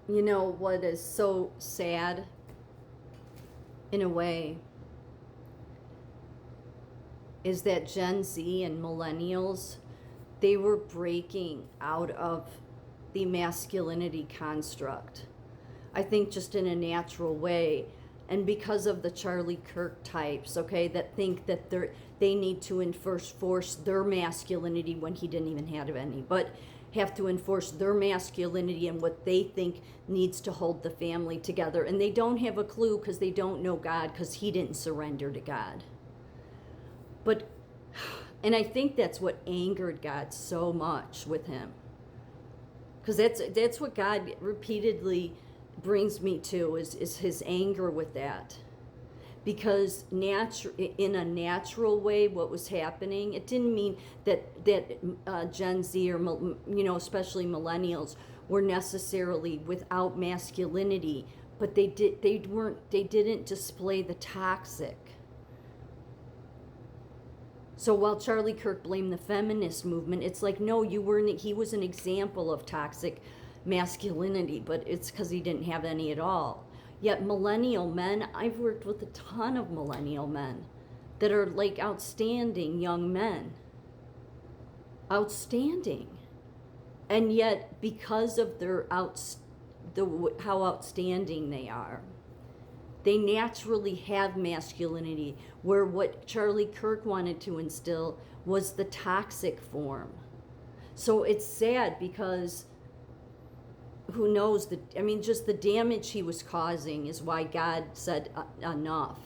You know what is so sad in a way is that Gen Z and millennials, they were breaking out of the masculinity construct. I think just in a natural way. And because of the Charlie Kirk types, okay, that think that they need to enforce their masculinity when he didn't even have any, but have to enforce their masculinity and what they think needs to hold the family together. And they don't have a clue because they don't know God, because he didn't surrender to God. But, and I think that's what angered God so much with him. Because that's what God repeatedly brings me to is his anger with that. Because in a natural way, what was happening, it didn't mean that Gen Z, or especially millennials, were necessarily without masculinity, but they didn't display the toxic. So while Charlie Kirk blamed the feminist movement, it's like, no, he was an example of toxic masculinity, but it's because he didn't have any at all. Yet millennial men, I've worked with a ton of millennial men that are like outstanding young men. Outstanding. And yet, because of how outstanding they are, they naturally have masculinity, where what Charlie Kirk wanted to instill was the toxic form. So it's sad because who knows, just the damage he was causing is why God said enough.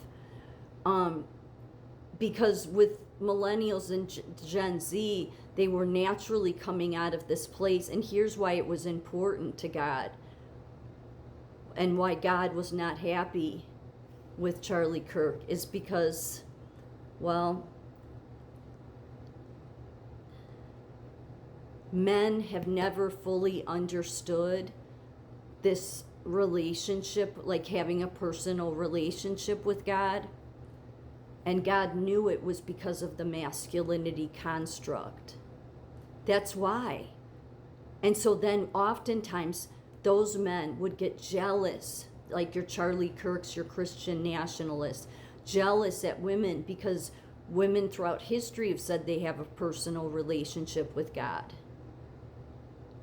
Because with millennials and Gen Z, they were naturally coming out of this place. And here's why it was important to God, and why God was not happy with Charlie Kirk, is because, well, men have never fully understood this relationship, like having a personal relationship with God. And God knew it was because of the masculinity construct. That's why. And so then oftentimes those men would get jealous, like your Charlie Kirks, your Christian nationalists, jealous at women because women throughout history have said they have a personal relationship with God.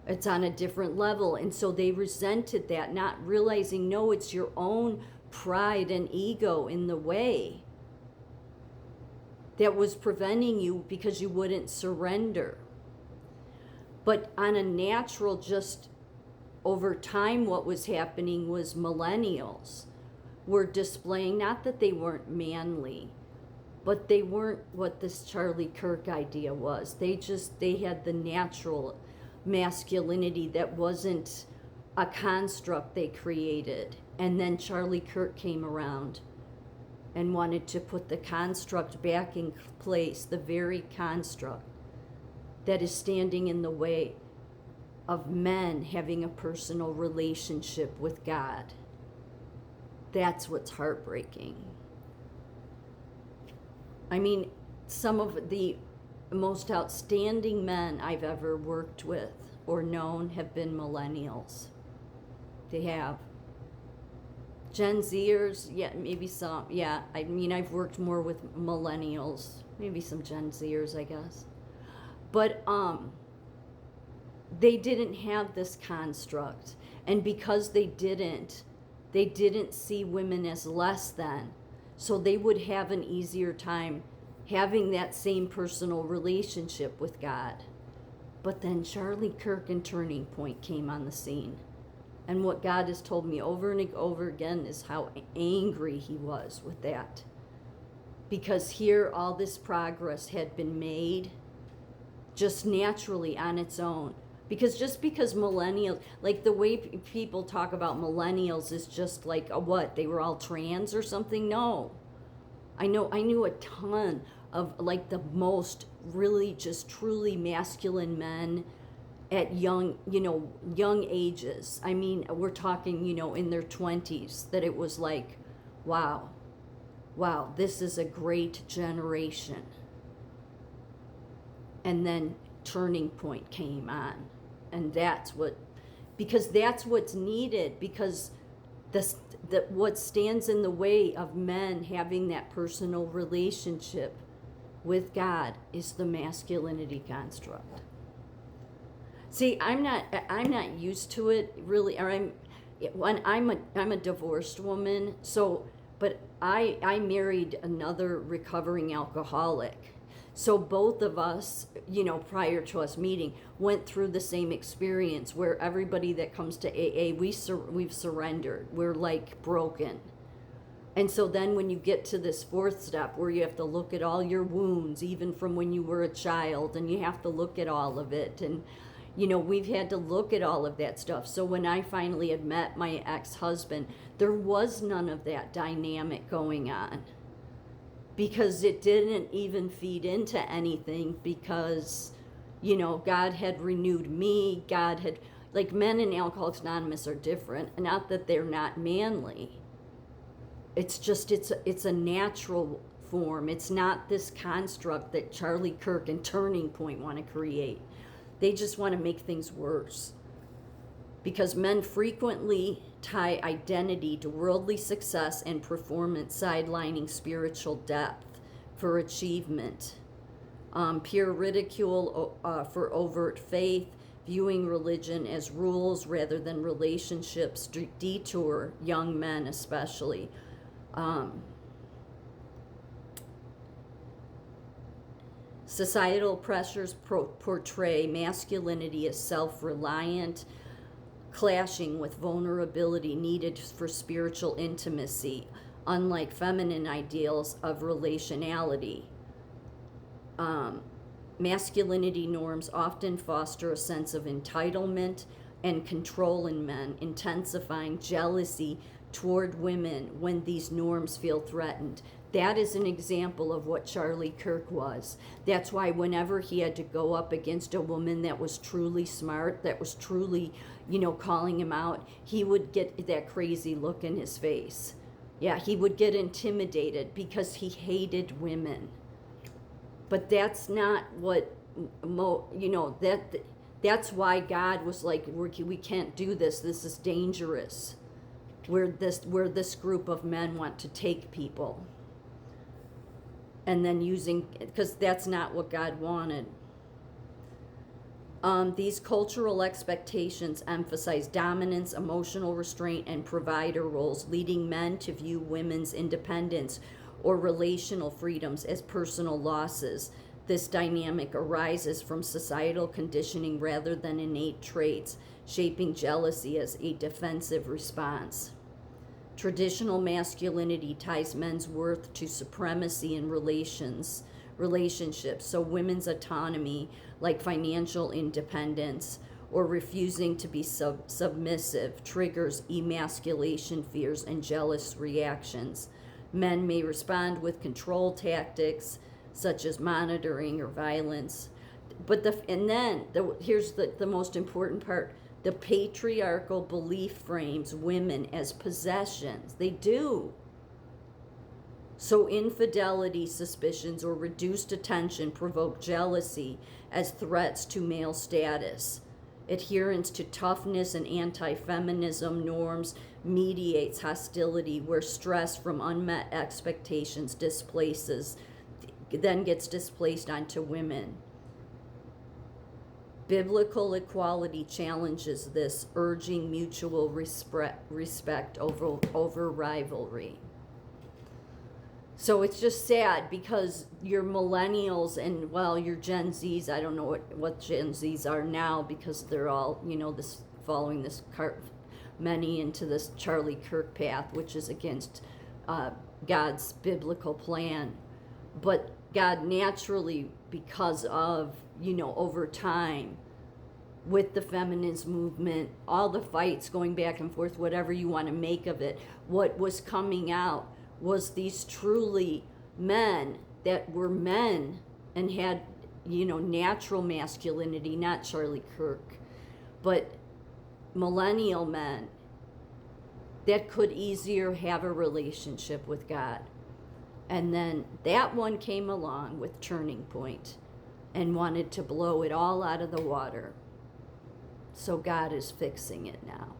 It's on a different level. And so they resented that, not realizing, no, it's your own pride and ego in the way that was preventing you, because you wouldn't surrender. But on a natural, just over time, what was happening was millennials were displaying, not that they weren't manly, but they weren't what this Charlie Kirk idea was. They had the natural masculinity that wasn't a construct they created. And then Charlie Kirk came around and wanted to put the construct back in place, the very construct that is standing in the way of men having a personal relationship with God. That's what's heartbreaking. I mean, some of the most outstanding men I've ever worked with or known have been millennials. They have. Gen Zers, yeah, maybe some. Yeah, I mean, I've worked more with millennials, maybe some Gen Zers, I guess. But they didn't have this construct. And because they didn't see women as less than. So they would have an easier time having that same personal relationship with God. But then Charlie Kirk and Turning Point came on the scene. And what God has told me over and over again is how angry he was with that. Because here all this progress had been made just naturally on its own. Because just because millennials, like the way people talk about millennials is just like a what? They were all trans or something? No. I knew a ton of like the most really just truly masculine men at young ages. I mean, we're talking, in their 20s, that it was like, wow, this is a great generation. And then Turning Point came on. And that's what because that's what's needed, because what stands in the way of men having that personal relationship with God is the masculinity construct. See, I'm not used to it really, or I'm a divorced woman, so but I married another recovering alcoholic. So both of us, prior to us meeting, went through the same experience where everybody that comes to AA, we've surrendered. We're like broken. And so then when you get to this fourth step where you have to look at all your wounds, even from when you were a child, and you have to look at all of it. And, we've had to look at all of that stuff. So when I finally had met my ex-husband, there was none of that dynamic going on, because it didn't even feed into anything, because, God had renewed me. God had, like, men in Alcoholics Anonymous are different. Not that they're not manly. It's just, it's a natural form. It's not this construct that Charlie Kirk and Turning Point want to create. They just want to make things worse. Because men frequently tie identity to worldly success and performance, sidelining spiritual depth for achievement. Pure ridicule for overt faith, viewing religion as rules rather than relationships, detour young men especially. Societal pressures portray masculinity as self-reliant, clashing with vulnerability needed for spiritual intimacy, unlike feminine ideals of relationality. Masculinity norms often foster a sense of entitlement and control in men, intensifying jealousy toward women when these norms feel threatened. That is an example of what Charlie Kirk was. That's why whenever he had to go up against a woman that was truly smart, that was truly, calling him out, he would get that crazy look in his face. Yeah, he would get intimidated because he hated women. But that's not what, that's why God was like, we can't do this. This is dangerous. Where this group of men want to take people. And then because that's not what God wanted. These cultural expectations emphasize dominance, emotional restraint, and provider roles, leading men to view women's independence or relational freedoms as personal losses. This dynamic arises from societal conditioning rather than innate traits, shaping jealousy as a defensive response. Traditional masculinity ties men's worth to supremacy in relationships, so women's autonomy, like financial independence or refusing to be submissive, triggers emasculation fears and jealous reactions. Men may respond with control tactics, such as monitoring or violence. But here's the most important part. The patriarchal belief frames women as possessions. They do. So infidelity suspicions or reduced attention provoke jealousy as threats to male status. Adherence to toughness and anti-feminism norms mediates hostility, where stress from unmet expectations then gets displaced onto women. Biblical equality challenges this, urging mutual respect over rivalry. So it's just sad because your millennials and, your Gen Zs, I don't know what Gen Zs are now, because they're all, following this many into this Charlie Kirk path, which is against God's biblical plan. But God naturally, because of, over time, with the feminist movement, all the fights going back and forth, whatever you want to make of it, what was coming out was these truly men that were men and had, natural masculinity, not Charlie Kirk, but millennial men that could easier have a relationship with God. And then that one came along with Turning Point and wanted to blow it all out of the water. So God is fixing it now.